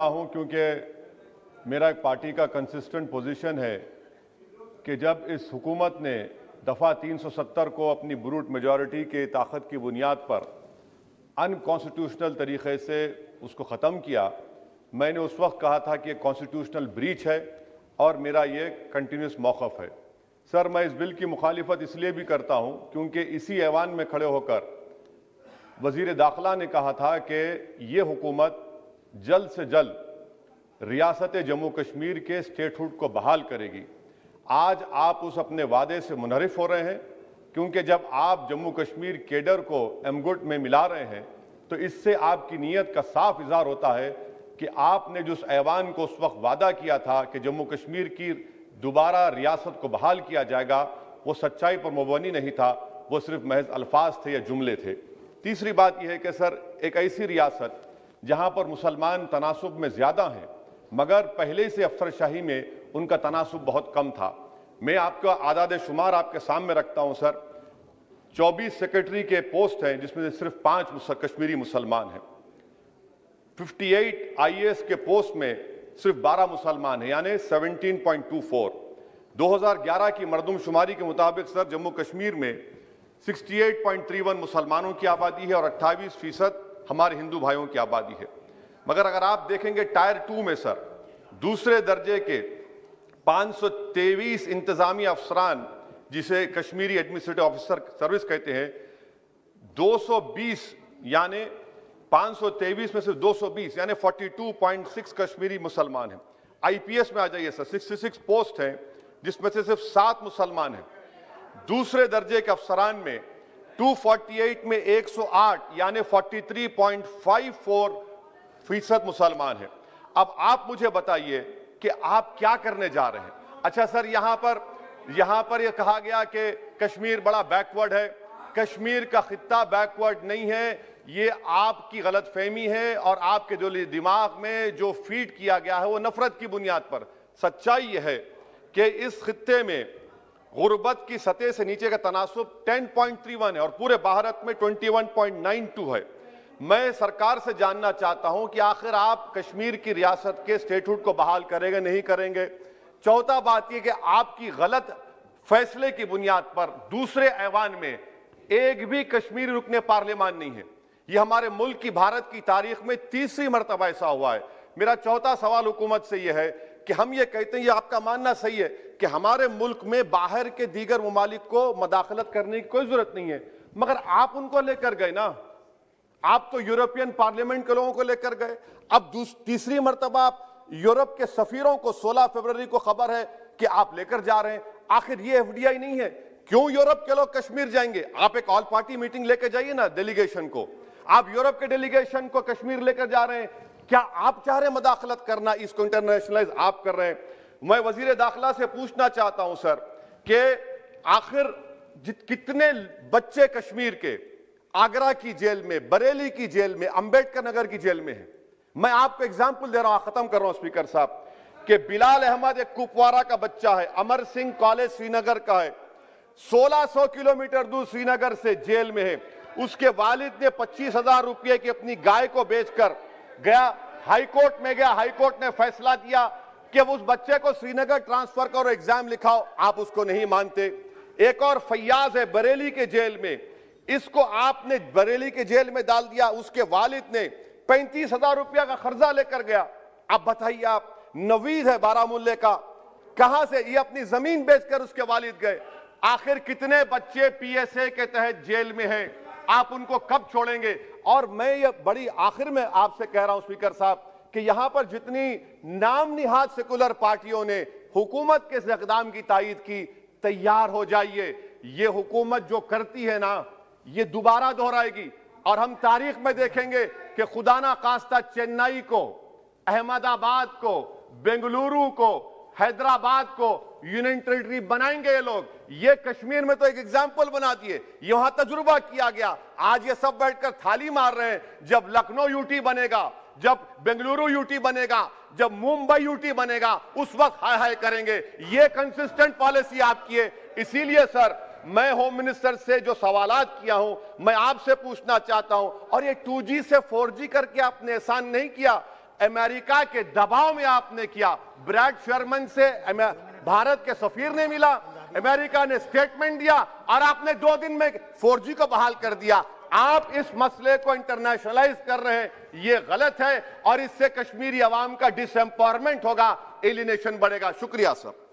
हूं क्योंकि मेरा एक पार्टी का कंसिस्टेंट पोजीशन है कि जब इस हुकूमत ने दफ़ा 370 को अपनी ब्रूट मेजॉरिटी के ताकत की बुनियाद पर अनकॉन्स्टिट्यूशनल तरीके से उसको ख़त्म किया, मैंने उस वक्त कहा था कि एक कॉन्स्टिट्यूशनल ब्रीच है और मेरा ये कंटिन्यूस मौक़िफ़ है। सर, मैं इस बिल की मुखालिफत इसलिए भी करता हूं क्योंकि इसी ऐवान में खड़े होकर वज़ीर दाखिला ने कहा था कि ये हुकूमत जल्द से जल्द रियासत जम्मू कश्मीर के स्टेटहुड को बहाल करेगी। आज आप उस अपने वादे से मुनहरिफ हो रहे हैं क्योंकि जब आप जम्मू कश्मीर केडर को एमगुट में मिला रहे हैं तो इससे आपकी नीयत का साफ इज़हार होता है कि आपने जो उस ऐवान को उस वक्त वादा किया था कि जम्मू कश्मीर की दोबारा रियासत को बहाल किया जाएगा, वो सच्चाई पर मुबनी नहीं था, वो सिर्फ महज अल्फाज थे या जुमले थे। तीसरी बात यह है कि सर, एक ऐसी रियासत जहां पर मुसलमान तनासुब में ज़्यादा हैं मगर पहले से अफसरशाही में उनका तनासुब बहुत कम था। मैं आपका आदाद शुमार आपके सामने रखता हूं सर। 24 सेक्रेटरी के पोस्ट हैं जिसमें से सिर्फ 5 कश्मीरी मुसलमान हैं। 58 IAS के पोस्ट में सिर्फ 12 मुसलमान हैं, यानी 17.24। 2011 की मरदमशुमारी के मुताबिक सर जम्मू कश्मीर में 68.31 मुसलमानों की आबादी है और 28% हमारे हिंदू भाइयों की आबादी है। मगर अगर आप देखेंगे टायर 2 में सर दूसरे दर्जे के 523 इंतजामी अफसरान, जिसे कश्मीरी एडमिनिस्ट्रेटिव ऑफिसर सर्विस कहते हैं, 220 यानी 523 में सिर्फ 220 यानी 42.6 कश्मीरी मुसलमान हैं। IPS में आ जाइए सर, 66 पोस्ट हैं जिसमें से सिर्फ 7 मुसलमान हैं। दूसरे दर्जे के अफसरान में 248 में 108 यानी 43.54% मुसलमान हैं। अब आप मुझे बताइए कि आप क्या करने जा रहे हैं। अच्छा सर, यहां पर यह कहा गया कि कश्मीर बड़ा बैकवर्ड है। कश्मीर का खित्ता बैकवर्ड नहीं है, ये आपकी गलतफहमी है और आपके जो दिमाग में जो फीड किया गया है वो नफरत की बुनियाद पर। सच्चाई यह है कि इस खित्ते में गुर्बत की सतह से नीचे का तनासुब 10.31 है और पूरे भारत में 21.92 है। मैं सरकार से जानना चाहता हूं कि आखिर आप कश्मीर की रियासत के स्टेटहुड को बहाल करेंगे, नहीं करेंगे। चौथा बात यह कि आपकी गलत फैसले की बुनियाद पर दूसरे ऐवान में एक भी कश्मीरी रुकने पार्लियामान नहीं है। यह हमारे मुल्क की, भारत की तारीख में तीसरी मरतबा ऐसा हुआ है। मेरा चौथा सवाल हुकूमत से यह है कि हम ये कहते हैं, ये आपका मानना सही है कि हमारे मुल्क में बाहर के दीगर ममालिक को मदाखलत करने की कोई जरूरत नहीं है, मगर आप उनको लेकर गए ना। आप तो यूरोपियन पार्लियामेंट के लोगों को लेकर गए। अब तीसरी मरतबा आप यूरोप के सफीरों को 16 फरवरी को खबर है कि आप लेकर जा रहे हैं। आखिर ये FDI नहीं है, क्यों यूरोप के लोग कश्मीर जाएंगे? आप एक ऑल पार्टी मीटिंग लेकर जाइए ना डेलीगेशन को। आप यूरोप के डेलीगेशन को कश्मीर लेकर जा रहे हैं, क्या आप चाह रहे हैं मदाखलत करना? इसको इंटरनेशनलाइज आप कर रहे हैं। मैं वजीर दाखिला से पूछना चाहता हूं सर कि आखिर कितने बच्चे कश्मीर के आगरा की जेल में, बरेली की जेल में, अंबेडकर नगर की जेल में है। मैं आपको एग्जाम्पल दे रहा हूं, खत्म कर रहा हूं स्पीकर साहब, कि बिलाल अहमद एक कुपवारा का बच्चा है, अमर सिंह कॉलेज श्रीनगर का है, 1600 किलोमीटर दूर श्रीनगर से जेल में है। उसके वालिद ने 25,000 रुपये की अपनी गाय को बेचकर गया, हाईकोर्ट में गया, हाईकोर्ट ने फैसला दिया कि उस बच्चे को श्रीनगर ट्रांसफर करो, एग्जाम लिखाओ। आप उसको नहीं मानते। एक और फैयाज है बरेली के जेल में, इसको आपने बरेली के जेल में डाल दिया। उसके वालिद ने 35,000 रुपया का कर्जा लेकर गया। अब बताइए आप, नवीद है बारामुल्ले का, कहां से ये अपनी जमीन बेचकर उसके वालिद गए। आखिर कितने बच्चे PSA के तहत जेल में हैं? आप उनको कब छोड़ेंगे? और मैं ये बड़ी आखिर में आपसे कह रहा हूं स्पीकर साहब कि यहां पर जितनी नाम निहाद सेकुलर पार्टियों ने हुकूमत के इस इक़दाम की तायीद की, तैयार हो जाइए। ये हुकूमत जो करती है ना, ये दोबारा दोहराएगी और हम तारीख में देखेंगे कि खुदा ना खास्ता चेन्नई को, अहमदाबाद को, बेंगलुरु को, हैदराबाद को यूनियन टेरिटरी बनाएंगे ये लोग। ये कश्मीर में तो एक एग्जाम्पल बना दिए, यहां तजुर्बा किया गया। आज ये सब बैठकर थाली मार रहे हैं। जब लखनऊ UT बनेगा, जब बेंगलुरु UT बनेगा, जब मुंबई UT बनेगा, उस वक्त हाय हाय करेंगे। ये कंसिस्टेंट पॉलिसी आपकी है। इसीलिए सर, मैं होम मिनिस्टर से जो सवालात किया हूं, मैं आपसे पूछना चाहता हूं, और ये 2G से 4G करके आपने एहसान नहीं किया। अमेरिका के दबाव में आपने किया। ब्रैड शर्मन से भारत के सफीर ने मिला, अमेरिका ने स्टेटमेंट दिया और आपने 2 दिन में 4G को बहाल कर दिया। आप इस मसले को इंटरनेशनलाइज कर रहे हैं, ये गलत है और इससे कश्मीरी अवाम का डिसएम्पावरमेंट होगा, एलिनेशन बढ़ेगा। शुक्रिया सर।